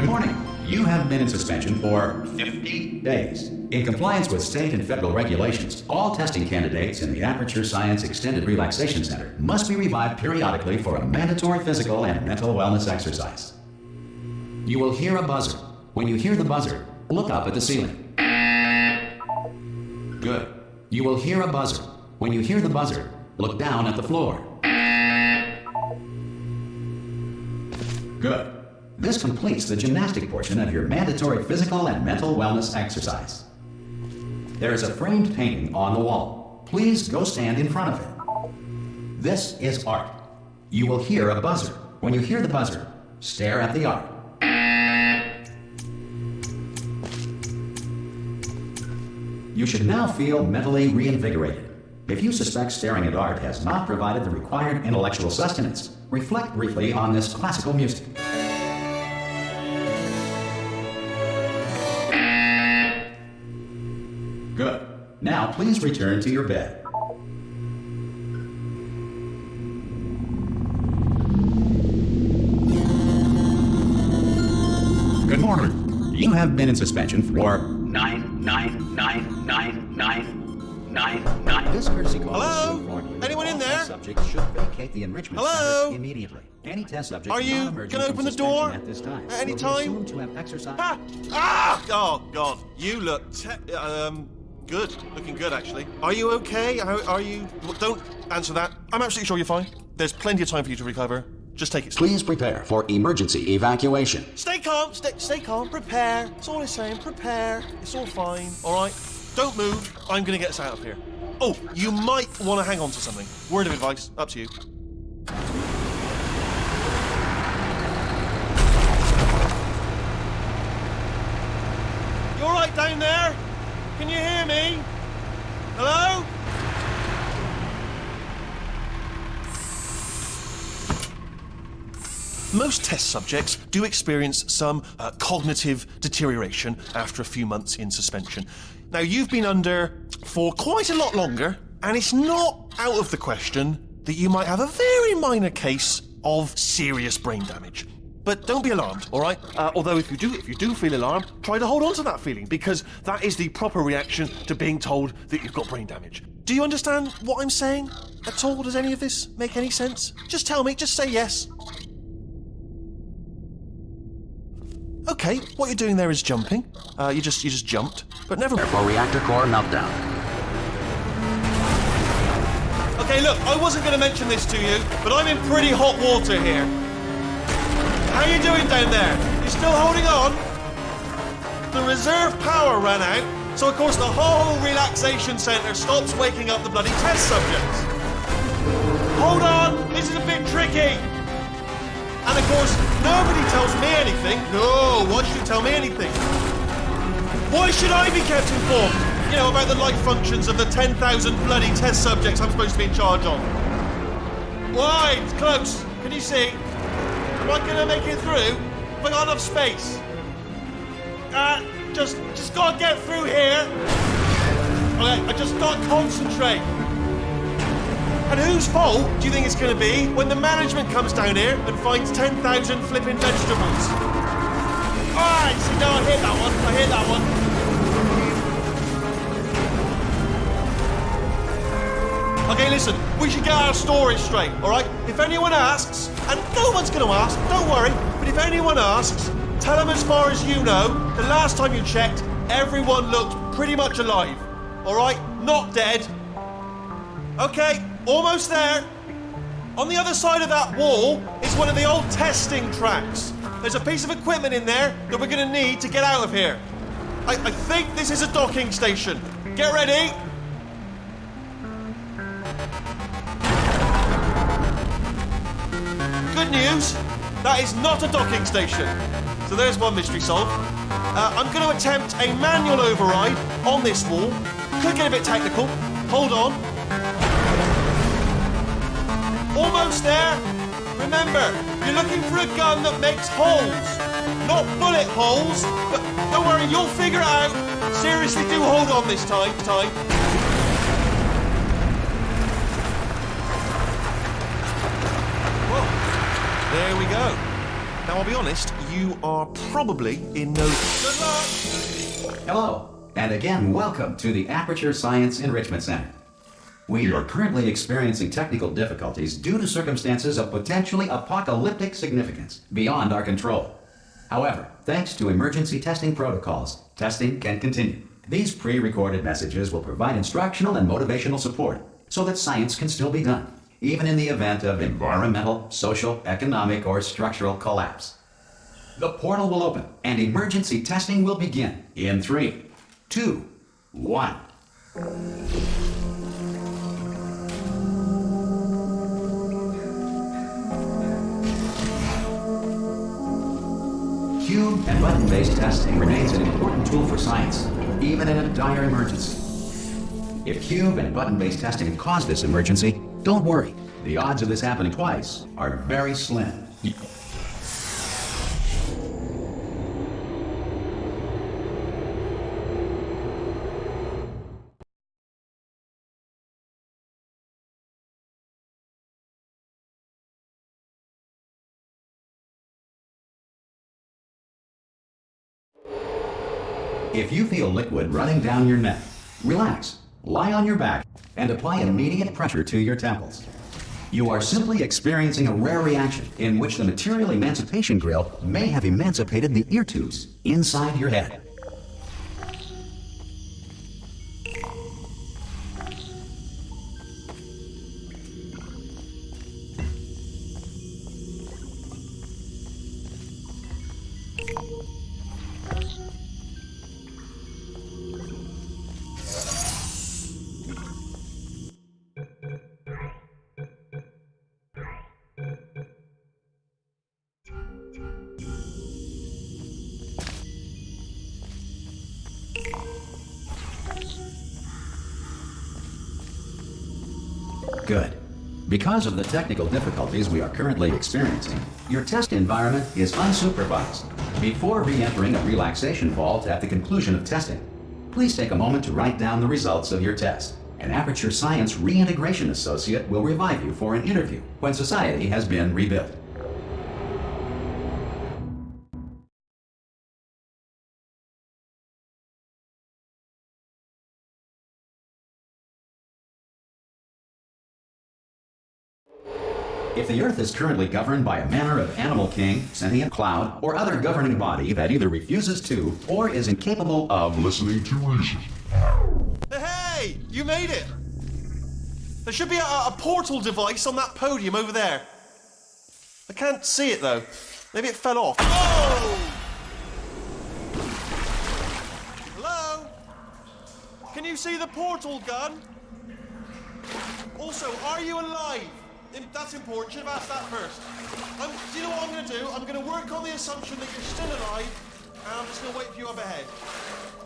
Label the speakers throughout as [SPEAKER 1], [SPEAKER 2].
[SPEAKER 1] Good morning. You have been in suspension for 50 days. In compliance with state and federal regulations, all testing candidates in the Aperture Science Extended Relaxation Center must be revived periodically for a mandatory physical and mental wellness exercise. You will hear a buzzer. When you hear the buzzer, look up at the ceiling. Good. You will hear a buzzer. When you hear the buzzer, look down at the floor. Good. This completes the gymnastic portion of your mandatory physical and mental wellness exercise. There is a framed painting on the wall. Please go stand in front of it. This is art. You will hear a buzzer. When you hear the buzzer, stare at the art. You should now feel mentally reinvigorated. If you suspect staring at art has not provided the required intellectual sustenance, reflect briefly on this classical music. Good. Now please return to your bed. Good morning. You have been in suspension for 9999999. This courtesy call is to inform you.
[SPEAKER 2] Anyone in there?
[SPEAKER 1] Subjects should vacate the enrichment center immediately. Any test subject
[SPEAKER 2] are you gonna open the door
[SPEAKER 1] at this time
[SPEAKER 2] at any time?
[SPEAKER 1] To have exercise.
[SPEAKER 2] Oh God, you look good. Looking good, actually. Are you okay? Are you? Don't answer that. I'm absolutely sure you're fine. There's plenty of time for you to recover. Just take it slow.
[SPEAKER 1] Please prepare for emergency evacuation.
[SPEAKER 2] Stay calm. Stay calm. Prepare. That's all I'm saying. Prepare. It's all fine. All right. Don't move. I'm gonna get us out of here. Oh, you might want to hang on to something. Word of advice. Up to you. You all right down there? Can you hear me? Hello? Most test subjects do experience some cognitive deterioration after a few months in suspension. Now, you've been under for quite a lot longer, and it's not out of the question that you might have a very minor case of serious brain damage. But don't be alarmed, all right? Although if you do feel alarmed, try to hold on to that feeling, because that is the proper reaction to being told that you've got brain damage. Do you understand what I'm saying at all? Does any of this make any sense? Just tell me, just say yes. Okay, what you're doing there is jumping. You just jumped, but never mind.
[SPEAKER 1] For reactor core meltdown.
[SPEAKER 2] Okay, look, I wasn't going to mention this to you, but I'm in pretty hot water here. How you doing down there? You still holding on? The reserve power ran out, so of course the whole relaxation centre stops waking up the bloody test subjects. Hold on, this is a bit tricky. And of course, nobody tells me anything. No, why should you tell me anything? Why should I be kept informed? You know, about the life functions of the 10,000 bloody test subjects I'm supposed to be in charge of. Why? It's close. Can you see? Am I gonna make it through? Have I got enough space? Just gotta get through here. Okay, I just gotta concentrate. And whose fault do you think it's gonna be when the management comes down here and finds 10,000 flipping vegetables? Alright, see, no, I hit that one. Okay, listen, we should get our story straight, alright? If anyone asks, and no one's gonna ask, don't worry, but if anyone asks, tell them as far as you know, the last time you checked, everyone looked pretty much alive, alright? Not dead. Okay, almost there. On the other side of that wall is one of the old testing tracks. There's a piece of equipment in there that we're gonna need to get out of here. I think this is a docking station. Get ready. Good news, that is not a docking station. So there's one mystery solved. I'm going to attempt a manual override on this wall. Could get a bit technical. Hold on. Almost there. Remember, you're looking for a gun that makes holes. Not bullet holes, but don't worry, you'll figure it out. Seriously, do hold on this time. There we go. Now, I'll be honest, you are probably in no... Good luck!
[SPEAKER 1] Hello, and again, welcome to the Aperture Science Enrichment Center. We are currently experiencing technical difficulties due to circumstances of potentially apocalyptic significance beyond our control. However, thanks to emergency testing protocols, testing can continue. These pre-recorded messages will provide instructional and motivational support so that science can still be done, even in the event of environmental, social, economic, or structural collapse. The portal will open and emergency testing will begin in 3, 2, 1. Cube and button-based testing remains an important tool for science, even in a dire emergency. If cube and button-based testing caused this emergency, don't worry. The odds of this happening twice are very slim. If you feel liquid running down your neck, relax, lie on your back, and apply immediate pressure to your temples. You are simply experiencing a rare reaction in which the material emancipation grill may have emancipated the ear tubes inside your head. Good. Because of the technical difficulties we are currently experiencing, your test environment is unsupervised. Before re-entering a relaxation vault at the conclusion of testing, please take a moment to write down the results of your test. An Aperture Science Reintegration Associate will revive you for an interview when society has been rebuilt. If the Earth is currently governed by a manner of animal king, sentient cloud, or other governing body that either refuses to or is incapable of listening to reason.
[SPEAKER 2] Hey! You made it! There should be a portal device on that podium over there. I can't see it though. Maybe it fell off. Oh! Hello? Can you see the portal gun? Also, are you alive? That's important. Should have asked that first. Do you know what I'm going to do? I'm going to work on the assumption that you're still alive, and I'm just going to wait for you up ahead.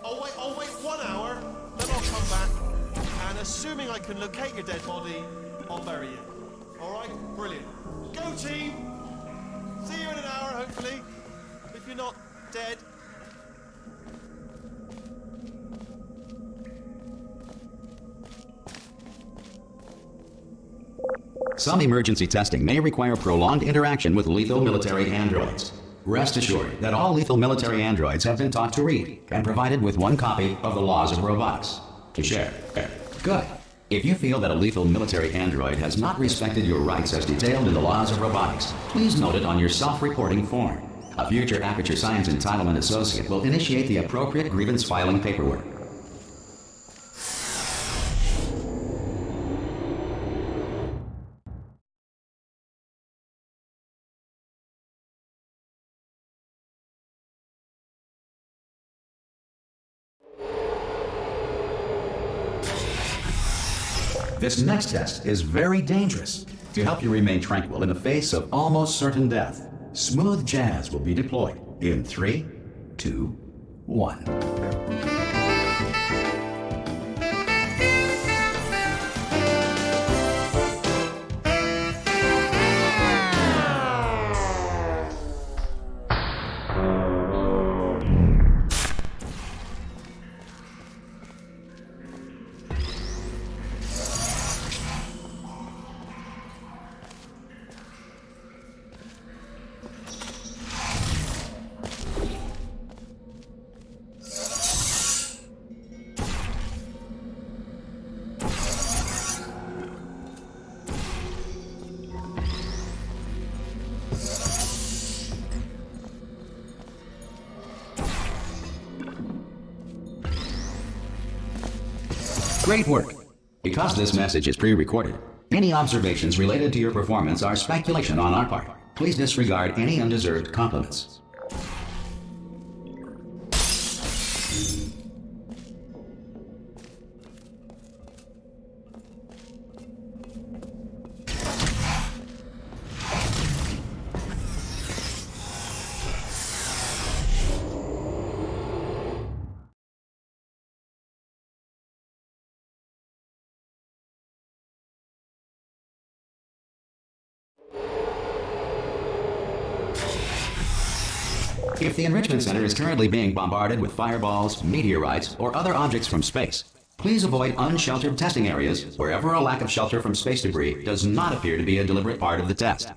[SPEAKER 2] I'll wait 1 hour, then I'll come back, and assuming I can locate your dead body, I'll bury you. All right? Brilliant. Go team! See you in an hour, hopefully, if you're not dead.
[SPEAKER 1] Some emergency testing may require prolonged interaction with lethal military androids. Rest assured that all lethal military androids have been taught to read and provided with 1 copy of the Laws of Robotics to share. Good. If you feel that a lethal military android has not respected your rights as detailed in the Laws of Robotics, please note it on your self-reporting form. A future Aperture Science Entitlement Associate will initiate the appropriate grievance filing paperwork. This next test is very dangerous. To help you remain tranquil in the face of almost certain death, smooth jazz will be deployed in 3, 2, 1. Great work. Because this message is pre-recorded, any observations related to your performance are speculation on our part. Please disregard any undeserved compliments. If the Enrichment Center is currently being bombarded with fireballs, meteorites, or other objects from space, please avoid unsheltered testing areas wherever a lack of shelter from space debris does not appear to be a deliberate part of the test.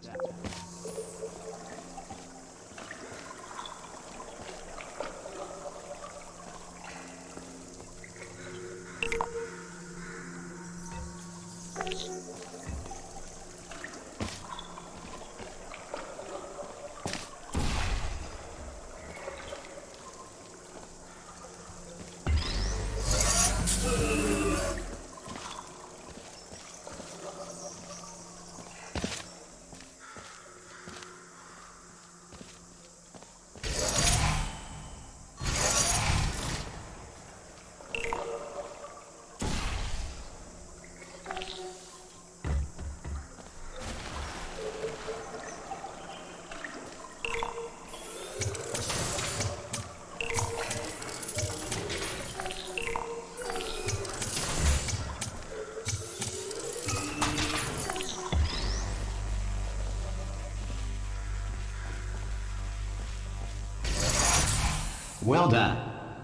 [SPEAKER 1] Well done.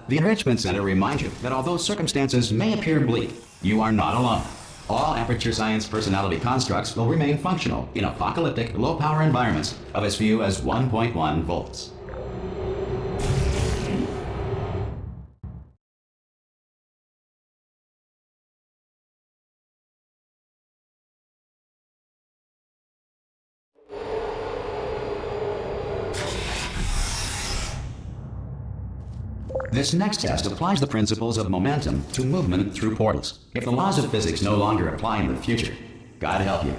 [SPEAKER 1] The Enrichment Center reminds you that although circumstances may appear bleak, you are not alone. All Aperture Science personality constructs will remain functional in apocalyptic, low-power environments of as few as 1.1 volts. This next test applies the principles of momentum to movement through portals. If the laws of physics no longer apply in the future, God help you.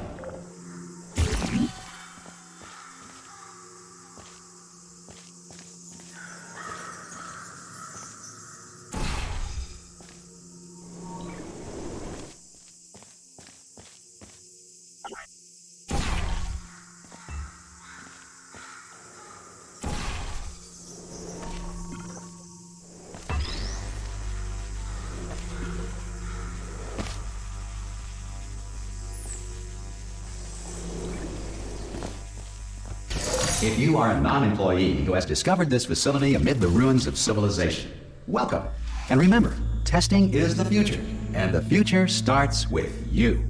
[SPEAKER 1] If you are a non-employee who has discovered this facility amid the ruins of civilization, welcome. And remember, testing is the future, and the future starts with you.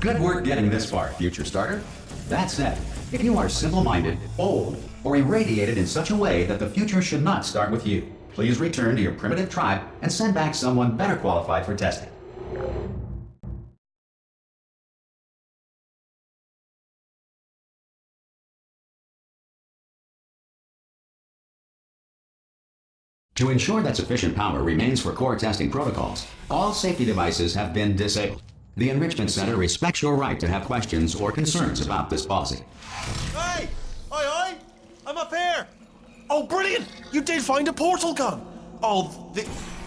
[SPEAKER 1] Good work getting this far, future starter. That said, if you are simple-minded, old, or irradiated in such a way that the future should not start with you, please return to your primitive tribe and send back someone better qualified for testing. To ensure that sufficient power remains for core testing protocols, all safety devices have been disabled. The Enrichment Center respects your right to have questions or concerns about this policy.
[SPEAKER 2] Hey! Oi, oi! I'm up here! Oh, brilliant! You did find a portal gun! Oh, do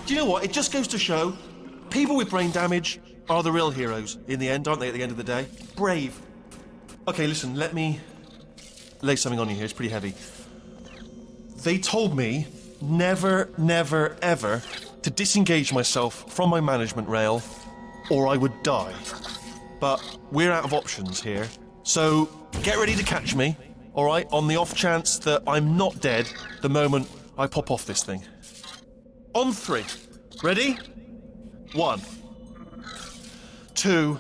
[SPEAKER 2] you know what? It just goes to show, people with brain damage are the real heroes in the end, aren't they, at the end of the day? Brave. Okay, listen, let me lay something on you here. It's pretty heavy. They told me never, never, ever to disengage myself from my management rail or I would die. But we're out of options here, so get ready to catch me, all right, on the off chance that I'm not dead the moment I pop off this thing. On 3. Ready? 1, 2,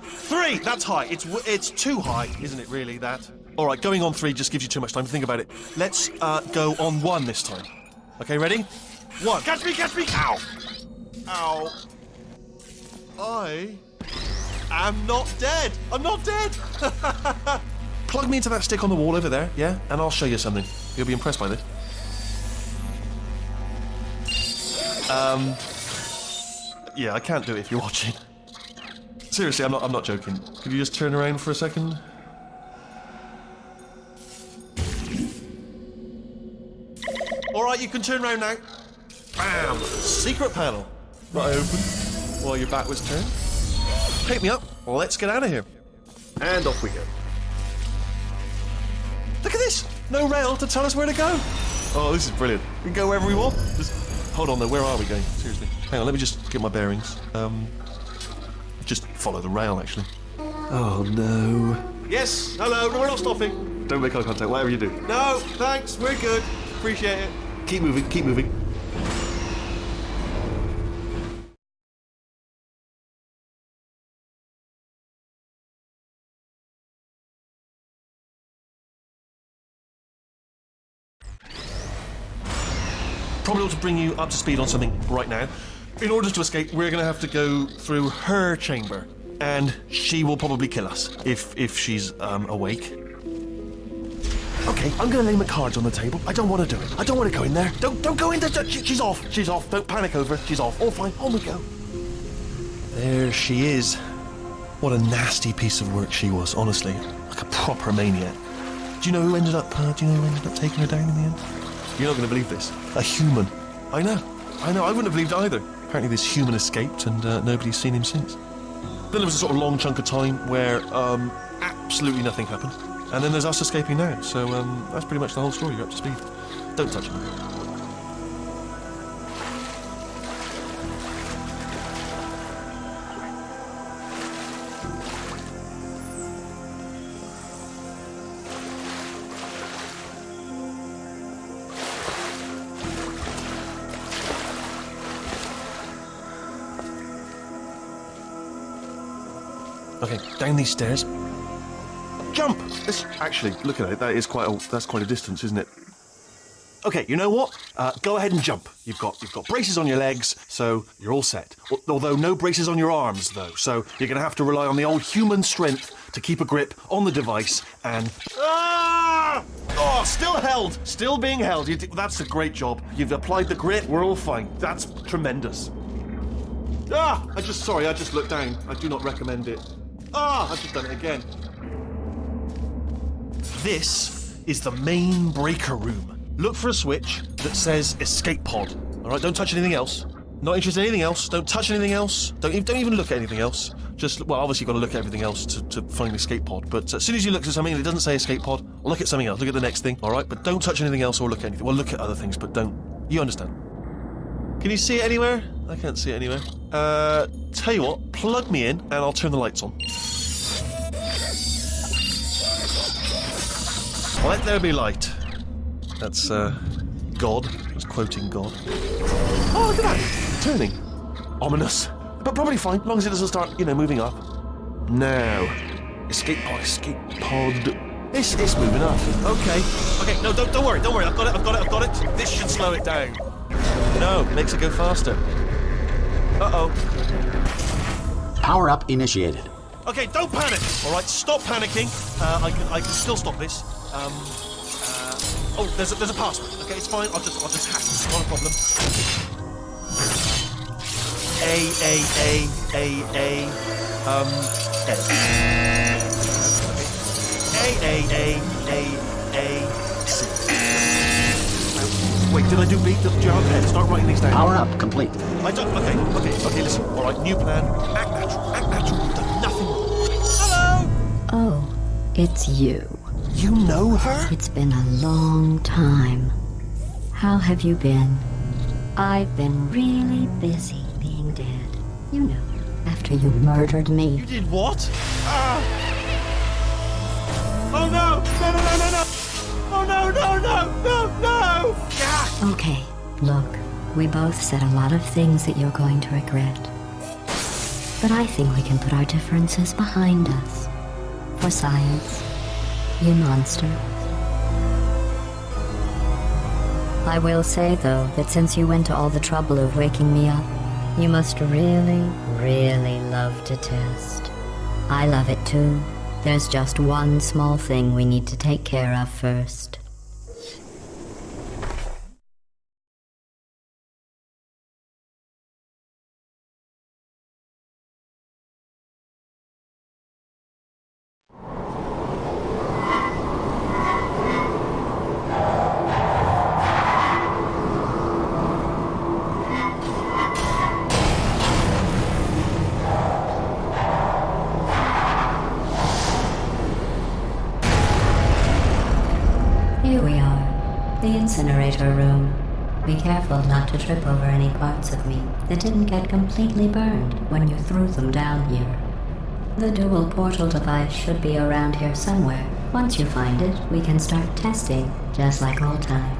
[SPEAKER 2] 3. That's high. It's too high, isn't it, really, that? All right, going on 3 just gives you too much time to think about it. Let's go on 1 this time. Okay, ready? 1. Catch me, catch me! Ow! Ow. I am not dead. I'm not dead. Plug me into that stick on the wall over there, yeah? And I'll show you something. You'll be impressed by this. Yeah, I can't do it if you're watching. Seriously, I'm not joking. Could you just turn around for a second? All right, you can turn around now. Bam! Secret panel. That I opened while your back was turned. Pick me up. Let's get out of here. And off we go. Look at this! No rail to tell us where to go. Oh, this is brilliant. We can go wherever we want. Just hold on though, where are we going? Seriously. Hang on, let me just get my bearings. Just follow the rail, actually. Oh no. Yes, hello, we're not stopping. Don't make eye contact, whatever you do. No, thanks, we're good. Appreciate it. Keep moving, keep moving. Probably ought to bring you up to speed on something right now. In order to escape, we're going to have to go through her chamber, and she will probably kill us if she's awake. Okay, I'm going to lay my cards on the table. I don't want to do it. I don't want to go in there. Don't go in there. She's off. She's off. Don't panic over. She's off. All fine. On we go. There she is. What a nasty piece of work she was. Honestly, like a proper maniac. Do you know who ended up? Taking her down in the end? You're not going to believe this. A human. I know. I wouldn't have believed either. Apparently this human escaped and nobody's seen him since. Then there was a sort of long chunk of time where absolutely nothing happened. And then there's us escaping now. So that's pretty much the whole story. You're up to speed. Don't touch him. Okay, down these stairs. Jump! Actually, look at it. That's quite a distance, isn't it? Okay, you know what? Go ahead and jump. You've got braces on your legs, so you're all set. Although no braces on your arms, though. So you're going to have to rely on the old human strength to keep a grip on the device and. Ah! Oh, still held. Still being held. That's a great job. You've applied the grit. We're all fine. That's tremendous. Ah! I just looked down. I do not recommend it. Ah! I've just done it again. This is the main breaker room. Look for a switch that says escape pod. All right, don't touch anything else. Not interested in anything else. Don't touch anything else. Don't even look at anything else. Just, well, obviously you've got to look at everything else to find the escape pod. But as soon as you look at something and it doesn't say escape pod, look at something else. Look at the next thing. All right, but don't touch anything else or look at anything. Well, look at other things, but don't. You understand? Can you see it anywhere? I can't see it anywhere. Tell you what, plug me in and I'll turn the lights on. Let there be light. That's, God. I was quoting God. Oh, look at that! Turning. Ominous. But probably fine, as long as it doesn't start, moving up. Now. Escape pod. It's moving up. Okay, no, don't worry. I've got it. This should slow it down. No, makes it go faster. Uh-oh.
[SPEAKER 1] Power up initiated.
[SPEAKER 2] Okay, don't panic. All right, stop panicking. I can still stop this. Oh, there's a password. Okay, it's fine. I'll just hack it. Not a problem. A. C. Wait, did I do B? Did you okay? Start writing these down.
[SPEAKER 1] Power up complete.
[SPEAKER 2] I don't. Okay. Listen. All right. New plan. Act natural. Act natural. You've done nothing wrong. Hello.
[SPEAKER 3] Oh, it's you.
[SPEAKER 2] You know her?
[SPEAKER 3] It's been a long time. How have you been? I've been really busy being dead. You know, after you murdered me.
[SPEAKER 2] You did what? Oh no! No! Oh no! Yeah.
[SPEAKER 3] Okay, look, we both said a lot of things that you're going to regret. But I think we can put our differences behind us. For science, you monster. I will say, though, that since you went to all the trouble of waking me up, you must really, really love to test. I love it too. There's just one small thing we need to take care of first. Here we are, the Incinerator Room. Be careful not to trip over any parts of me that didn't get completely burned when you threw them down here. The dual portal device should be around here somewhere. Once you find it, we can start testing, just like old times.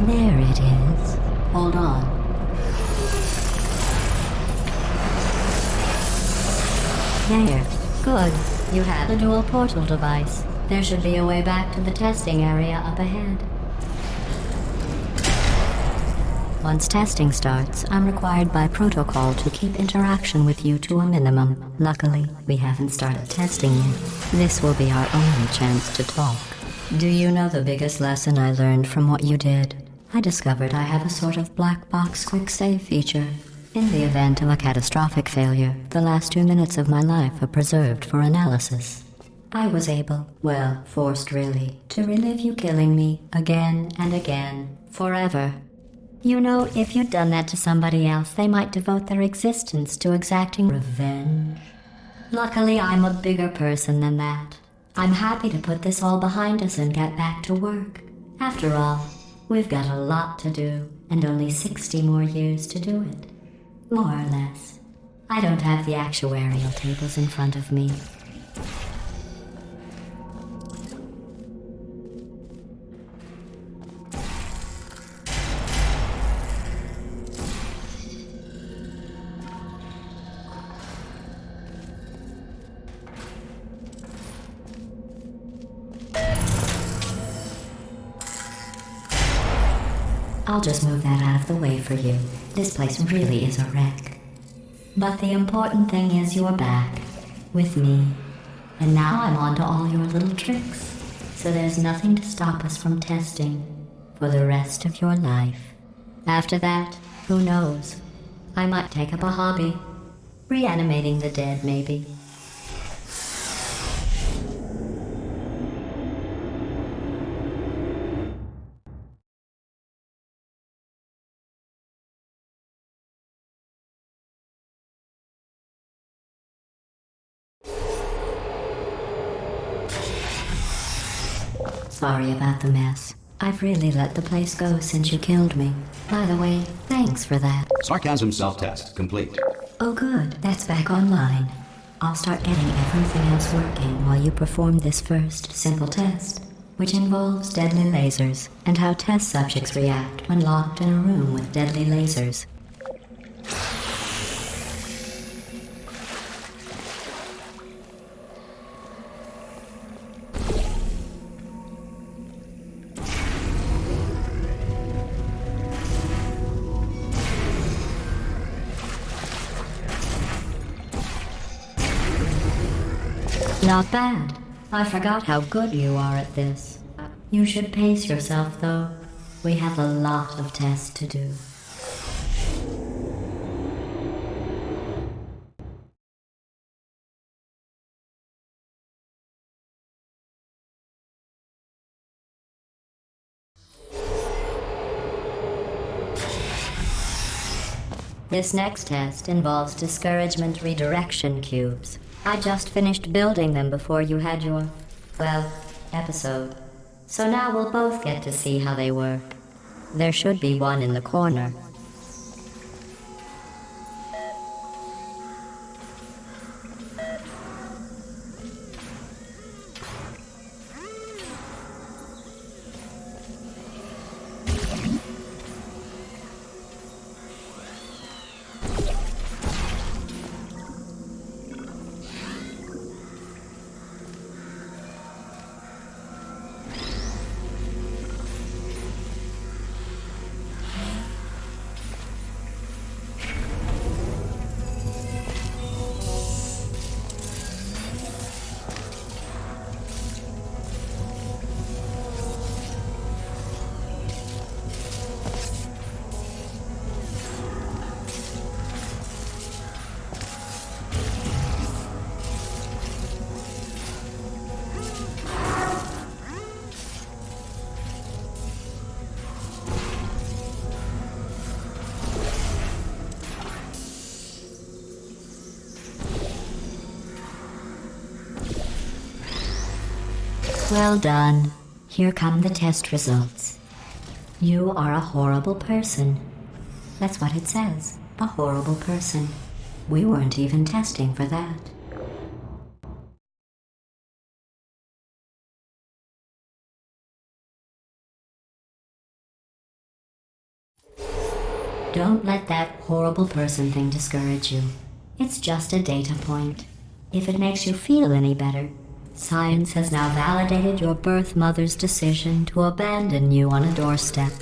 [SPEAKER 3] There it is. Hold on. There. Good. You have the dual portal device. There should be a way back to the testing area up ahead. Once testing starts, I'm required by protocol to keep interaction with you to a minimum. Luckily, we haven't started testing yet. This will be our only chance to talk. Do you know the biggest lesson I learned from what you did? I discovered I have a sort of black box quick save feature. In the event of a catastrophic failure, the last 2 minutes of my life are preserved for analysis. I was able, well, forced really, to relive you killing me again and again, forever. You know, if you'd done that to somebody else, they might devote their existence to exacting revenge. Luckily, I'm a bigger person than that. I'm happy to put this all behind us and get back to work. After all, we've got a lot to do, and only 60 more years to do it. More or less. I don't have the actuarial tables in front of me. I'll just move that out of the way for you. This place really is a wreck. But the important thing is you're back, with me. And now I'm on to all your little tricks. So there's nothing to stop us from testing for the rest of your life. After that, who knows? I might take up a hobby. Reanimating the dead, maybe. Sorry about the mess. I've really let the place go since you killed me. By the way, thanks for that.
[SPEAKER 1] Sarcasm self-test complete.
[SPEAKER 3] Oh good, that's back online. I'll start getting everything else working while you perform this first simple test, which involves deadly lasers and how test subjects react when locked in a room with deadly lasers. Not bad. I forgot how good you are at this. You should pace yourself, though. We have a lot of tests to do. This next test involves discouragement redirection cubes. I just finished building them before you had your, well, episode. So now we'll both get to see how they work. There should be one in the corner. Well done. Here come the test results. You are a horrible person. That's what it says. A horrible person. We weren't even testing for that. Don't let that horrible person thing discourage you. It's just a data point. If it makes you feel any better, science has now validated your birth mother's decision to abandon you on a doorstep.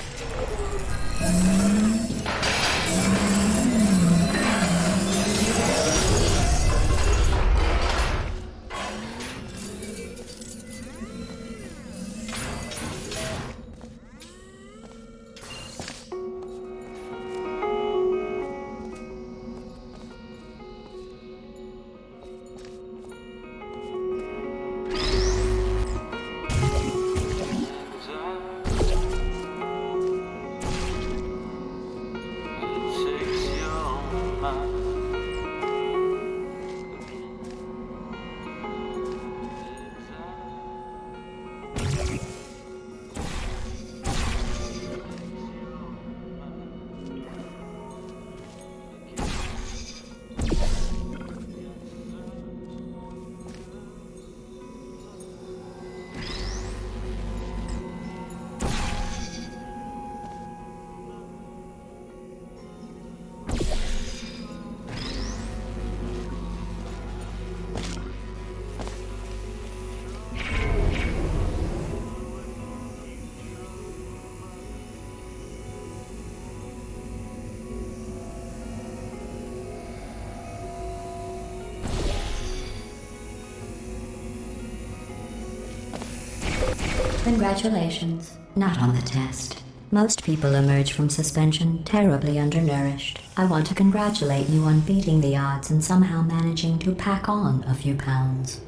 [SPEAKER 3] Congratulations. Not on the test. Most people emerge from suspension terribly undernourished. I want to congratulate you on beating the odds and somehow managing to pack on a few pounds.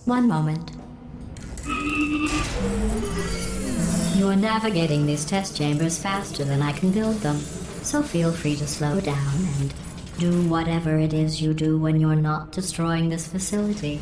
[SPEAKER 3] One moment. You're navigating these test chambers faster than I can build them, so feel free to slow down and do whatever it is you do when you're not destroying this facility.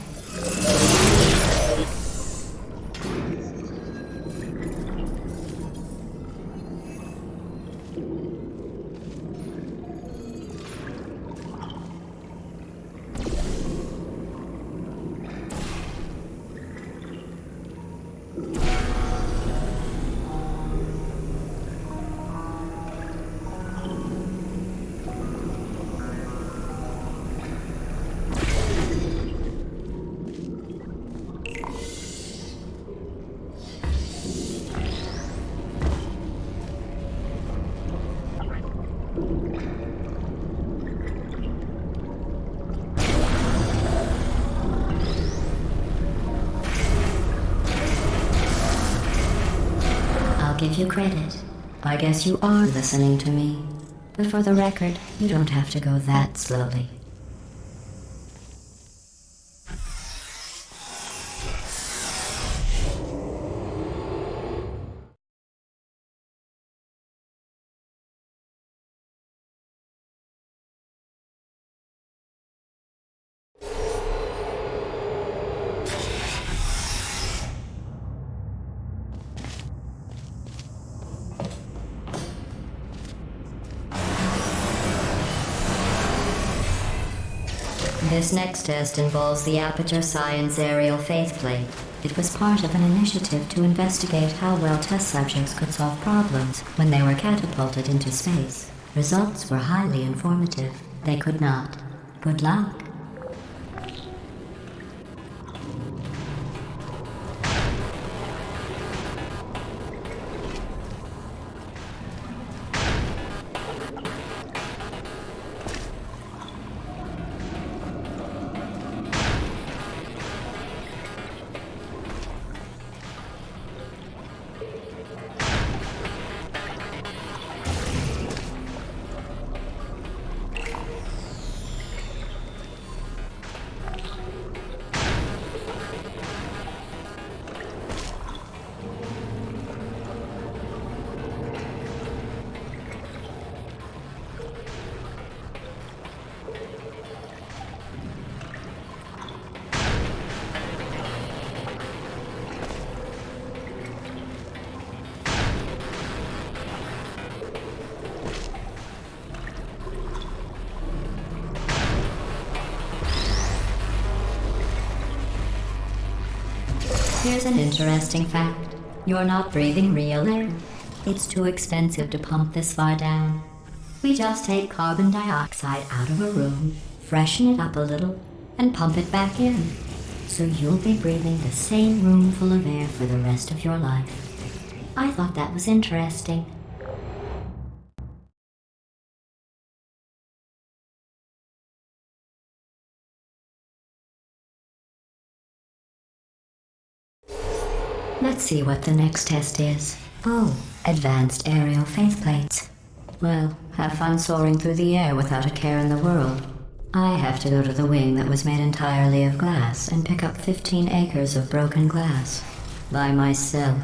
[SPEAKER 3] Give you credit. I guess you are listening to me. But for the record, you don't have to go that slowly. This next test involves the Aperture Science Aerial Faithplate. It was part of an initiative to investigate how well test subjects could solve problems when they were catapulted into space. Results were highly informative. They could not. Good luck. Here's an interesting fact. You're not breathing real air. It's too expensive to pump this far down. We just take carbon dioxide out of a room, freshen it up a little, and pump it back in. So you'll be breathing the same room full of air for the rest of your life. I thought that was interesting. Let's see what the next test is. Oh, advanced aerial faithplates. Well, have fun soaring through the air without a care in the world. I have to go to the wing that was made entirely of glass and pick up 15 acres of broken glass. By myself.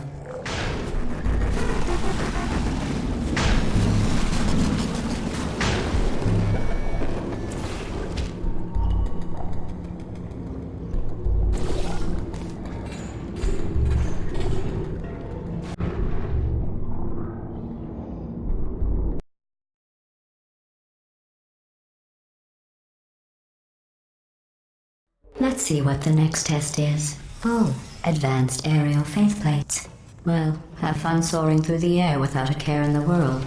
[SPEAKER 3] Let's see what the next test is. Oh, advanced aerial faithplates. Well, have fun soaring through the air without a care in the world.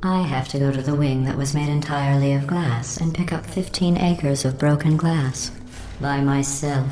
[SPEAKER 3] I have to go to the wing that was made entirely of glass and pick up 15 acres of broken glass. By myself.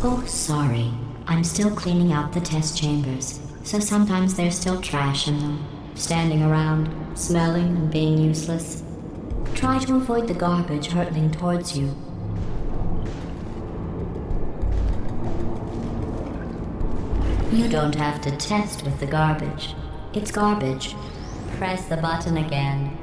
[SPEAKER 3] Oh, sorry. I'm still cleaning out the test chambers, so sometimes there's still trash in them, standing around, smelling and being useless. Try to avoid the garbage hurtling towards you. You don't have to test with the garbage. It's garbage. Press the button again.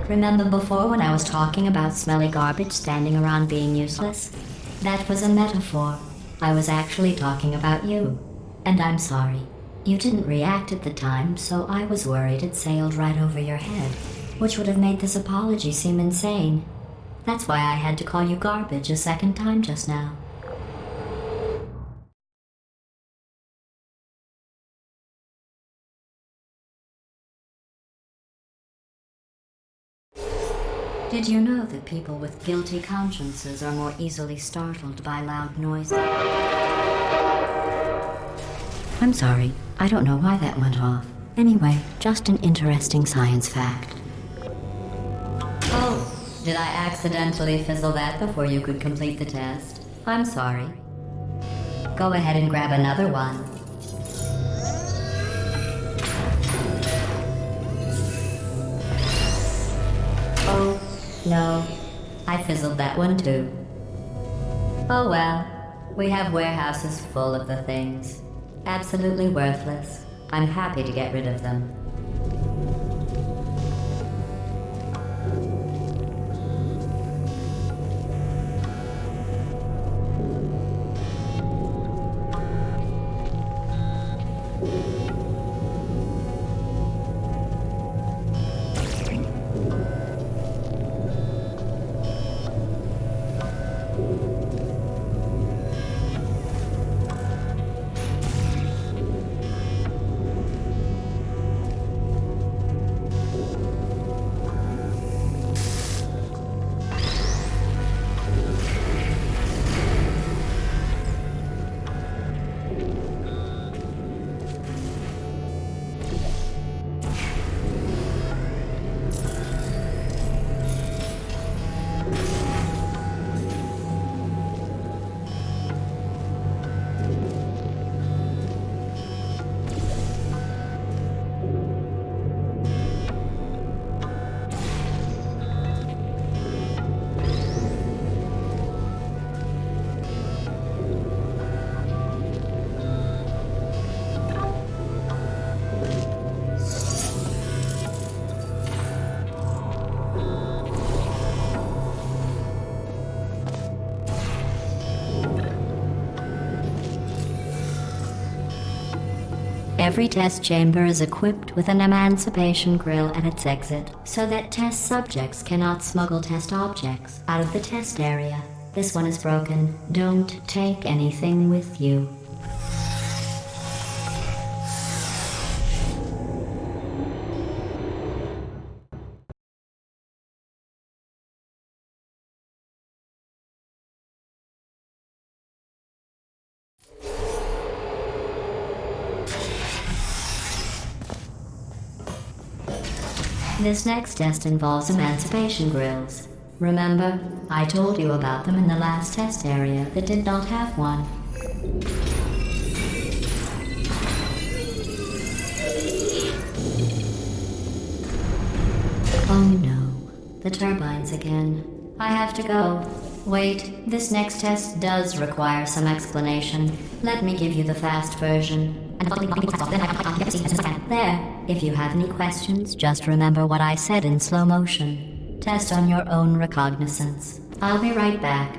[SPEAKER 3] Remember before when I was talking about smelly garbage standing around being useless? That was a metaphor. I was actually talking about you. And I'm sorry. You didn't react at the time, so I was worried it sailed right over your head, which would have made this apology seem insane. That's why I had to call you garbage a second time just now. Did you know that people with guilty consciences are more easily startled by loud noises? I'm sorry, I don't know why that went off. Anyway, just an interesting science fact. Oh, did I accidentally fizzle that before you could complete the test? I'm sorry. Go ahead and grab another one. Oh, no. I fizzled that one too. Oh well. We have warehouses full of the things. Absolutely worthless. I'm happy to get rid of them. Every test chamber is equipped with an emancipation grill at its exit, so that test subjects cannot smuggle test objects out of the test area. This one is broken. Don't take anything with you. This next test involves emancipation grills. Remember, I told you about them in the last test area that did not have one. Oh no, the turbines again. I have to go. Wait, this next test does require some explanation. Let me give you the fast version. There. If you have any questions, just remember what I said in slow motion. Test on your own recognizance. I'll be right back.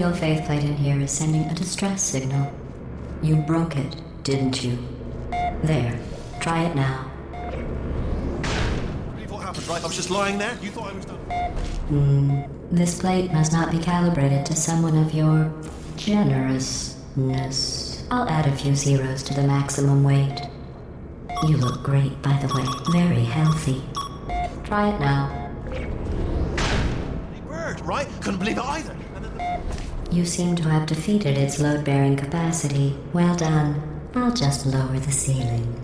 [SPEAKER 3] aerial faceplate in here is sending a distress signal. You broke it, didn't you? There. Try it now.
[SPEAKER 2] What happened, right? I was just lying there. You thought I was done.
[SPEAKER 3] This plate must not be calibrated to someone of your generousness. I'll add a few zeros to the maximum weight. You look great, by the way. Very healthy. Try it now.
[SPEAKER 2] Bird, right? Couldn't believe it either. And then
[SPEAKER 3] You seem to have defeated its load-bearing capacity. Well done. I'll just lower the ceiling.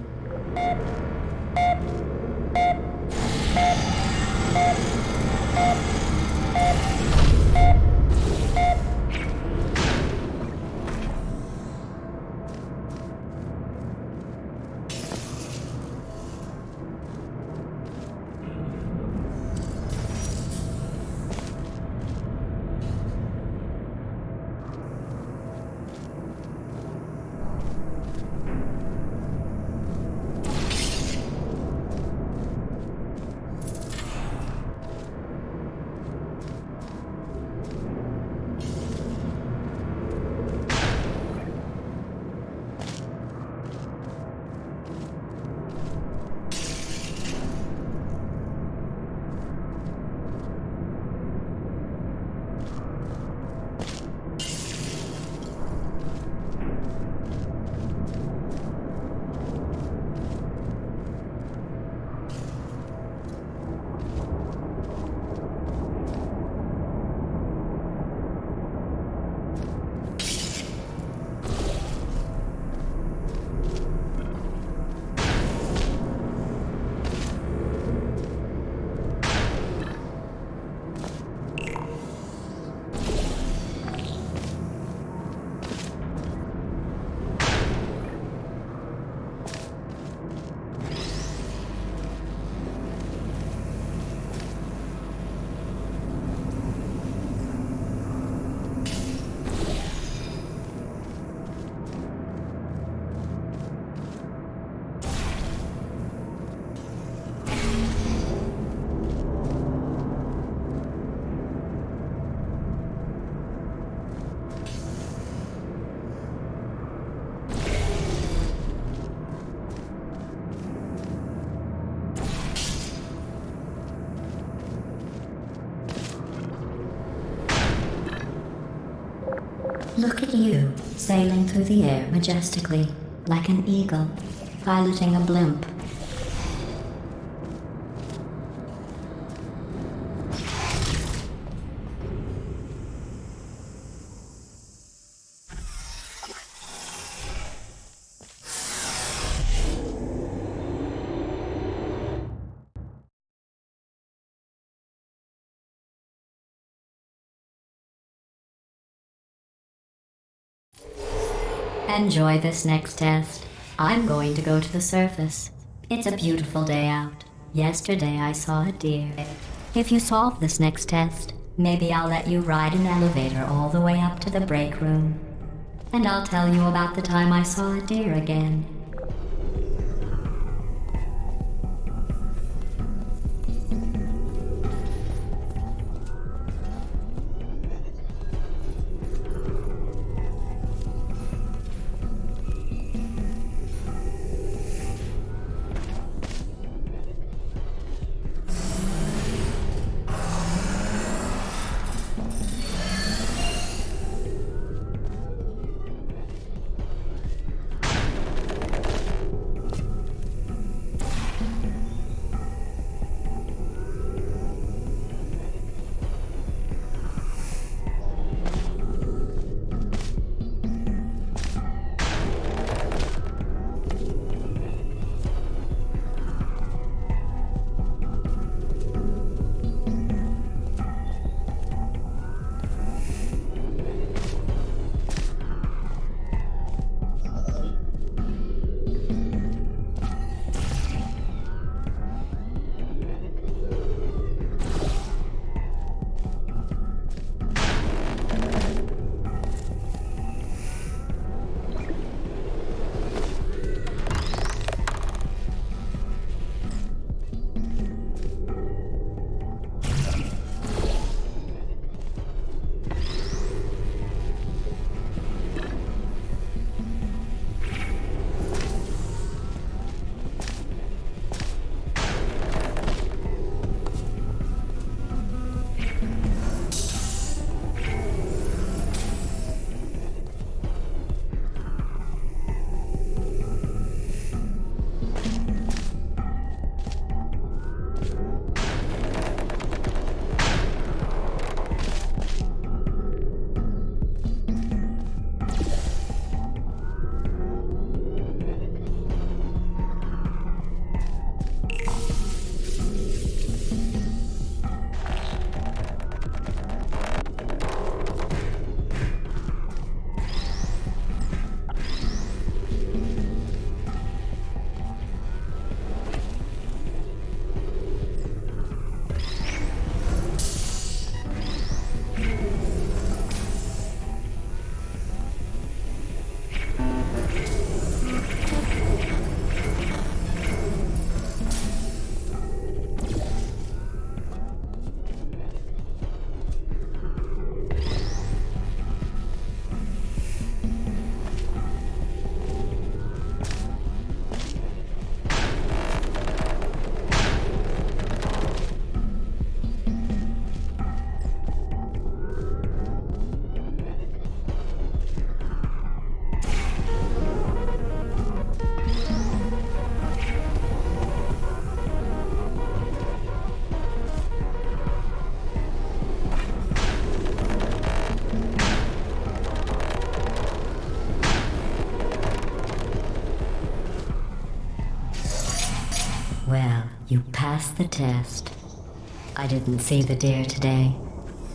[SPEAKER 3] Look at you, sailing through the air majestically, like an eagle, piloting a blimp. Enjoy this next test. I'm going to go to the surface. It's a beautiful day out. Yesterday I saw a deer. If you solve this next test, maybe I'll let you ride an elevator all the way up to the break room. And I'll tell you about the time I saw a deer again. passed the test. I didn't see the deer today.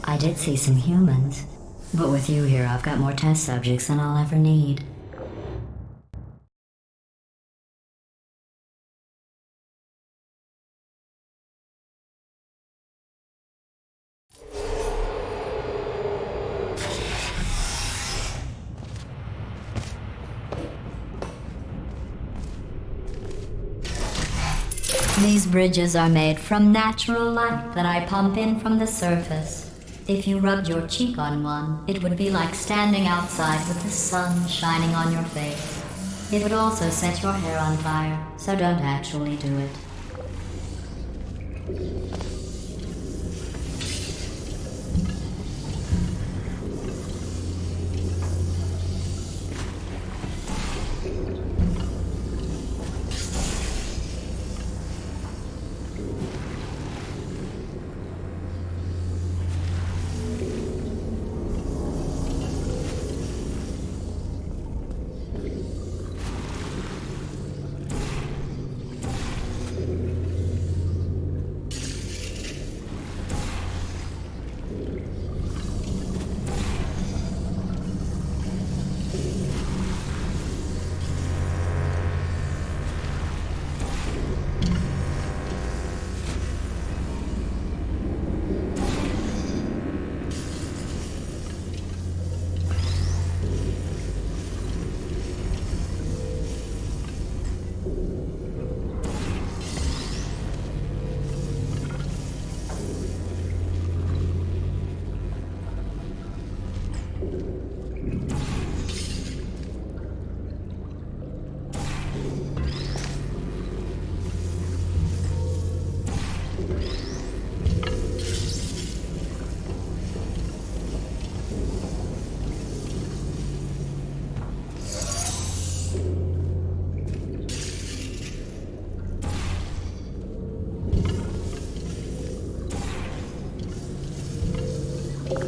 [SPEAKER 3] I did see some humans. But with you here, I've got more test subjects than I'll ever need. These bridges are made from natural light that I pump in from the surface. If you rubbed your cheek on one, it would be like standing outside with the sun shining on your face. It would also set your hair on fire, so don't actually do it.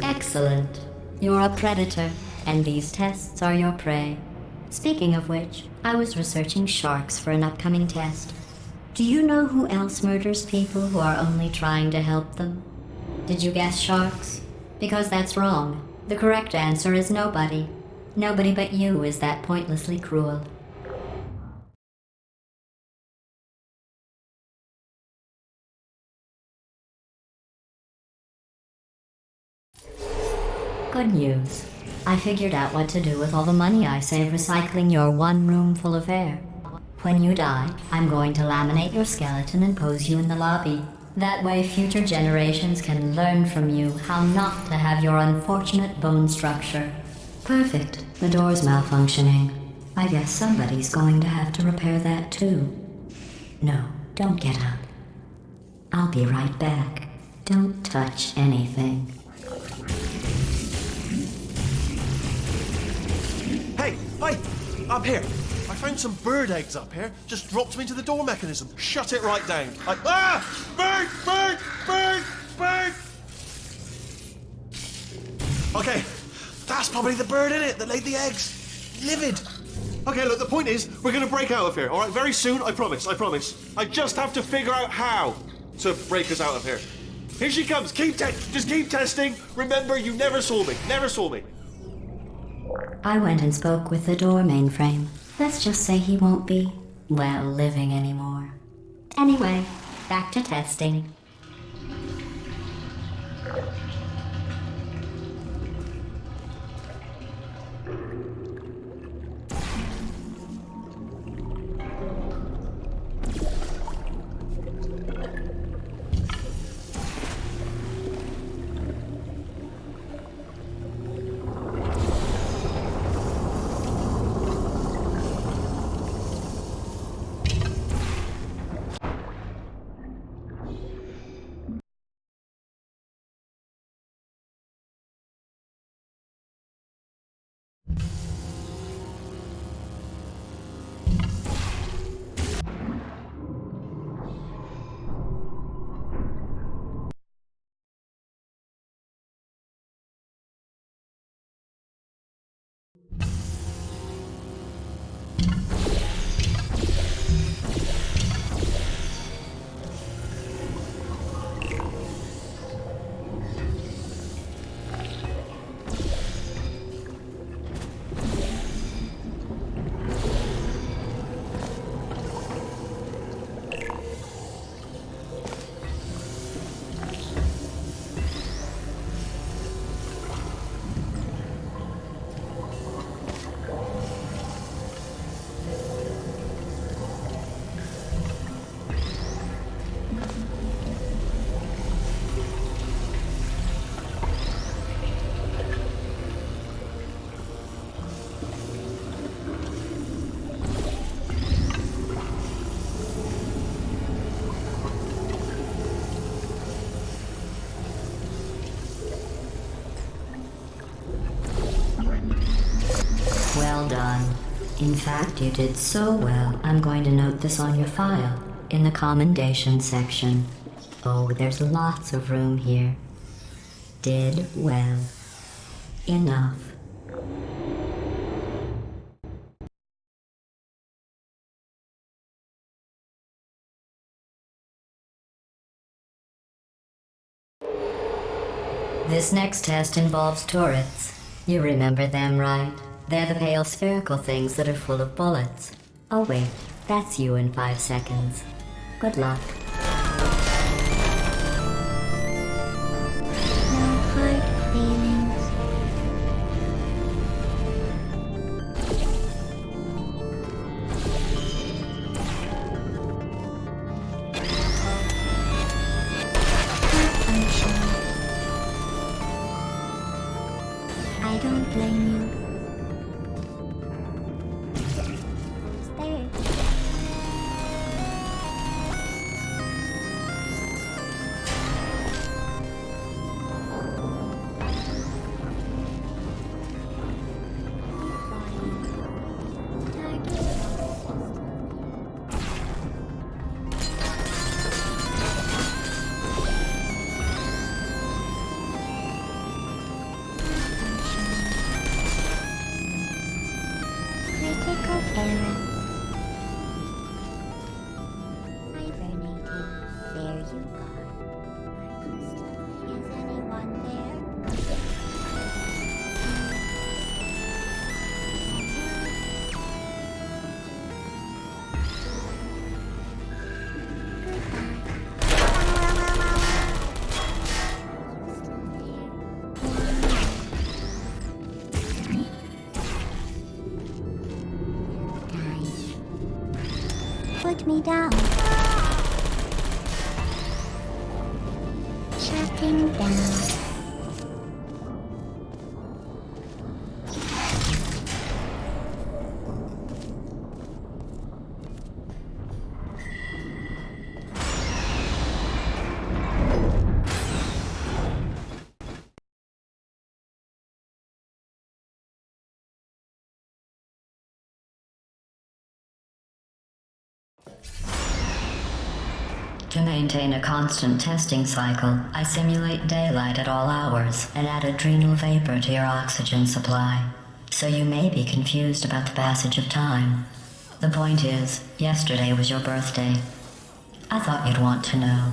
[SPEAKER 3] Excellent. You're a predator, and these tests are your prey. Speaking of which, I was researching sharks for an upcoming test. Do you know who else murders people who are only trying to help them? Did you guess sharks? Because that's wrong. The correct answer is nobody. Nobody but you is that pointlessly cruel. Good news. I figured out what to do with all the money I save recycling your one room full of air. When you die, I'm going to laminate your skeleton and pose you in the lobby. That way future generations can learn from you how not to have your unfortunate bone structure. Perfect. The door's malfunctioning. I guess somebody's going to have to repair that too. No, don't get up. I'll be right back. Don't touch anything.
[SPEAKER 2] Hey, up here. I found some bird eggs up here. Just dropped them into the door mechanism. Shut it right down. Bird! Okay, that's probably the bird in it that laid the eggs. Livid. Okay, look, the point is, we're gonna break out of here, all right? Very soon, I promise. I just have to figure out how to break us out of here. Here she comes. Just keep testing. Remember, you never saw me.
[SPEAKER 3] I went and spoke with the door mainframe. Let's just say he won't be, well, living anymore. Anyway, back to testing. done. In fact, you did so well, I'm going to note this on your file, in the commendation section. Oh, there's lots of room here. Did well. Enough. This next test involves turrets. You remember them, right? They're the pale spherical things that are full of bullets. Oh wait, that's you in 5 seconds. Good luck. No hard feelings. I don't blame you. Stay. Critical error. Hibernating. There you are. Is anyone there? Put me down. Shutting down. To maintain a constant testing cycle, I simulate daylight at all hours and add adrenal vapor to your oxygen supply. So you may be confused about the passage of time. The point is, yesterday was your birthday. I thought you'd want to know.